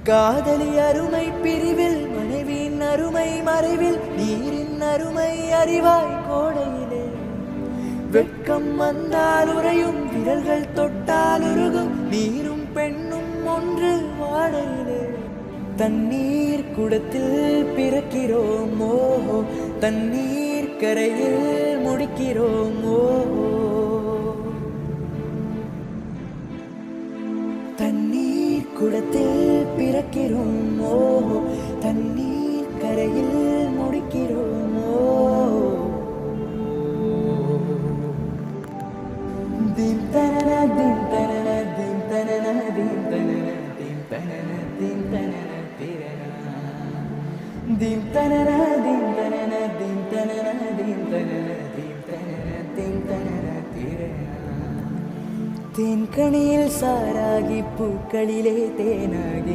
காதலி அருமை பிரிவில் மனைவியின் அருமை மறைவில் நீரின் அருமை அறிவாய் கோடையிலே வெட்கம் வந்தால் உறையும் விரல்கள் தொட்டால் உருகும் நீரும் பெண்ணும் ஒன்று வாடையிலே தண்ணீர் குடத்தில் பிறக்கிறோம் ஓஹோ தண்ணீர் கரையில் முடிக்கிறோம் ஓஹோ தண்ணீர் குடத்தில் பிறக்கிறோம் ஓஹோ தண்ணீர் கரையில் முடிக்கிறோம் ஓஹோ தீம் தனன தீம் தனன தீம் தனன தீம் தனன தீம் தனன தீம் தனன திரனா தீம் தனன தீம் தனன தீம் தனன தீம் தனன தீம் தனன தீம் தனன திரனா தேன்கனியில் சாராகி பூக்களிலே தேனாகி